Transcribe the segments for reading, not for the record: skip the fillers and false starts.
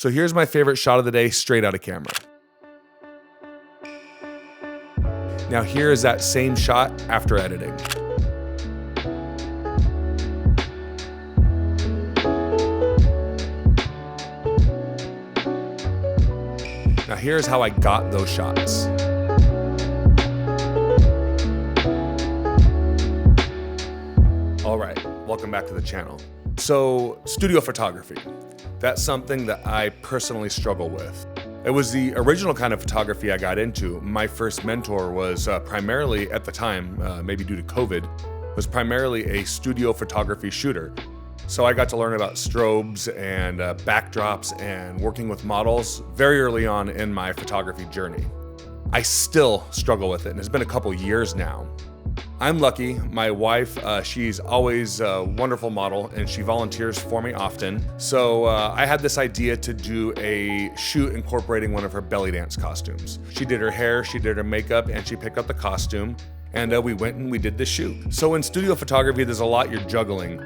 So here's my favorite shot of the day straight out of camera. Now here is that same shot after editing. Now here's how I got those shots. All right, welcome back to the channel. So, studio photography. That's something that I personally struggle with. It was the original kind of photography I got into. My first mentor was primarily, at the time, maybe due to COVID, was primarily a studio photography shooter. So I got to learn about strobes and backdrops and working with models very early on in my photography journey. I still struggle with it, and it's been a couple years now. I'm lucky. My wife, she's always a wonderful model and she volunteers for me often. So I had this idea to do a shoot incorporating one of her belly dance costumes. She did her hair, she did her makeup, and she picked up the costume. And we went and we did the shoot. So in studio photography, there's a lot you're juggling.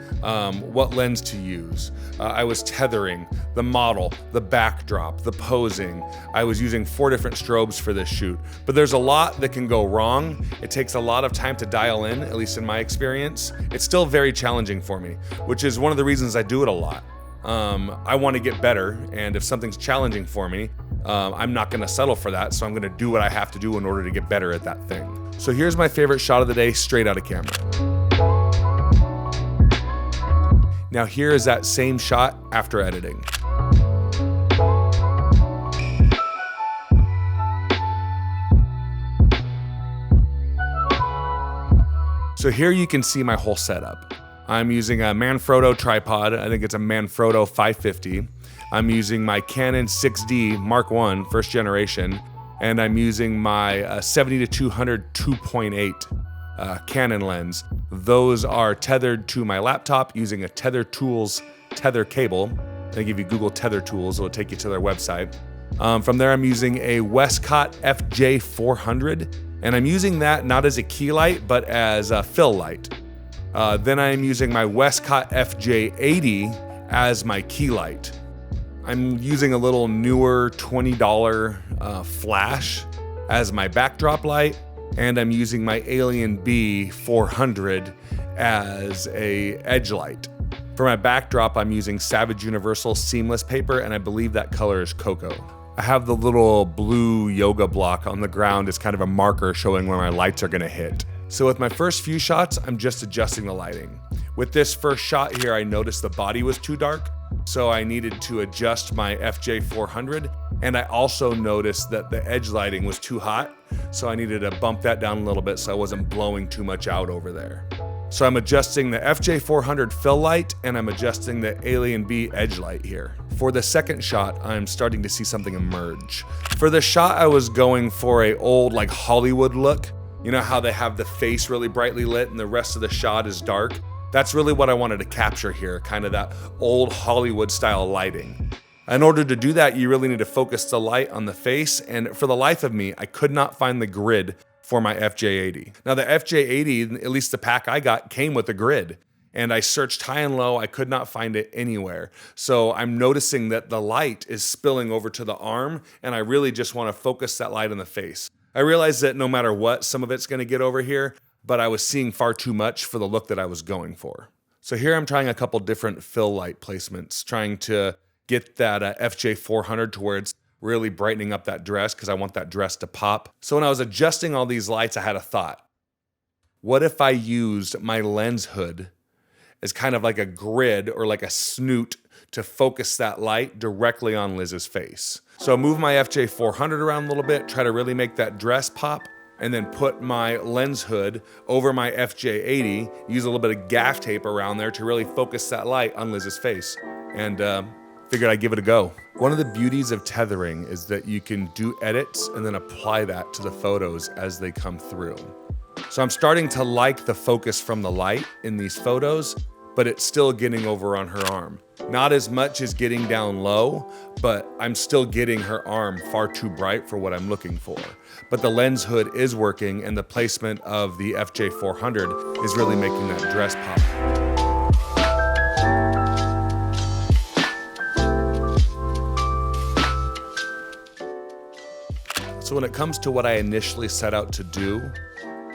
What lens to use. I was tethering, the model, the backdrop, the posing. I was using 4 different strobes for this shoot. But there's a lot that can go wrong. It takes a lot of time to dial in, at least in my experience. It's still very challenging for me, which is one of the reasons I do it a lot. I want to get better, and if something's challenging for me, I'm not gonna settle for that, so I'm gonna do what I have to do in order to get better at that thing. So here's my favorite shot of the day straight out of camera. Now here is that same shot after editing. So here you can see my whole setup. I'm using a Manfrotto tripod. I think it's a Manfrotto 550. I'm using my Canon 6D Mark I, first generation, and I'm using my 70-200 2.8 Canon lens. Those are tethered to my laptop using a Tether Tools tether cable. I think if you Google Tether Tools, it'll take you to their website. From there, I'm using a Westcott FJ400, and I'm using that not as a key light, but as a fill light. Then I'm using my Westcott FJ80 as my key light. I'm using a little Neewer $20 flash as my backdrop light, and I'm using my Alien B 400 as a edge light. For my backdrop, I'm using Savage Universal Seemless paper, and I believe that color is cocoa. I have the little blue yoga block on the ground as kind of a marker showing where my lights are gonna hit. So with my first few shots, I'm just adjusting the lighting. With this first shot here, I noticed the body was too dark, so I needed to adjust my FJ400, and I also noticed that the edge lighting was too hot, so I needed to bump that down a little bit so I wasn't blowing too much out over there. So I'm adjusting the FJ400 fill light, and I'm adjusting the Alien B edge light here. For the second shot, I'm starting to see something emerge. For the shot, I was going for a old like Hollywood look. You know how they have the face really brightly lit and the rest of the shot is dark? That's really what I wanted to capture here, kind of that old Hollywood style lighting. In order to do that, you really need to focus the light on the face, and for the life of me, I could not find the grid for my FJ80. Now the FJ80, at least the pack I got, came with a grid, and I searched high and low, I could not find it anywhere. So I'm noticing that the light is spilling over to the arm, and I really just want to focus that light on the face. I realized that no matter what, some of it's gonna get over here, but I was seeing far too much for the look that I was going for. So here I'm trying a couple different fill light placements, trying to get that FJ400 to where it's really brightening up that dress because I want that dress to pop. So when I was adjusting all these lights, I had a thought. What if I used my lens hood as kind of like a grid or like a snoot to focus that light directly on Liz's face? So move my FJ400 around a little bit, try to really make that dress pop, and then put my lens hood over my FJ80, use a little bit of gaff tape around there to really focus that light on Liz's face. And figured I'd give it a go. One of the beauties of tethering is that you can do edits and then apply that to the photos as they come through. So I'm starting to like the focus from the light in these photos, but it's still getting over on her arm. Not as much as getting down low, but I'm still getting her arm far too bright for what I'm looking for. But the lens hood is working, and the placement of the FJ400 is really making that dress pop. So when it comes to what I initially set out to do,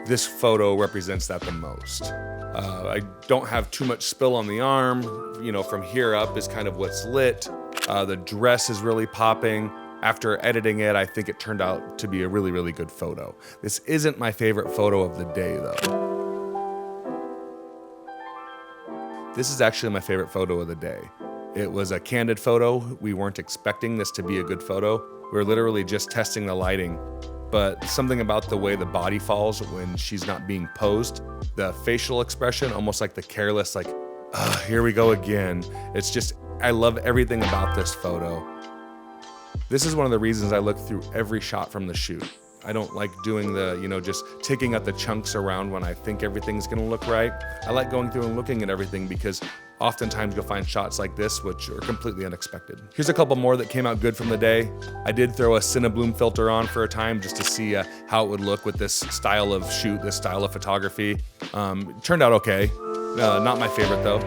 this photo represents that the most. I don't have too much spill on the arm. You know, from here up is kind of what's lit. The dress is really popping. After editing it, I think it turned out to be a really, really good photo. This isn't my favorite photo of the day though. This is actually my favorite photo of the day. It was a candid photo. We weren't expecting this to be a good photo. We were literally just testing the lighting, but something about the way the body falls when she's not being posed, the facial expression, almost like the careless, like, here we go again. It's just, I love everything about this photo. This is one of the reasons I look through every shot from the shoot. I don't like doing the, just taking out the chunks around when I think everything's gonna look right. I like going through and looking at everything because oftentimes you'll find shots like this which are completely unexpected. Here's a couple more that came out good from the day. I did throw a Cinebloom filter on for a time just to see how it would look with this style of shoot, this style of photography. It turned out okay. Not my favorite though.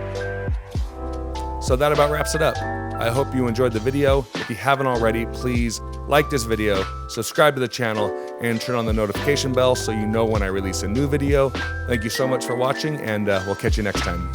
So that about wraps it up. I hope you enjoyed the video. If you haven't already, please like this video, subscribe to the channel, and turn on the notification bell so you know when I release a new video. Thank you so much for watching, and we'll catch you next time.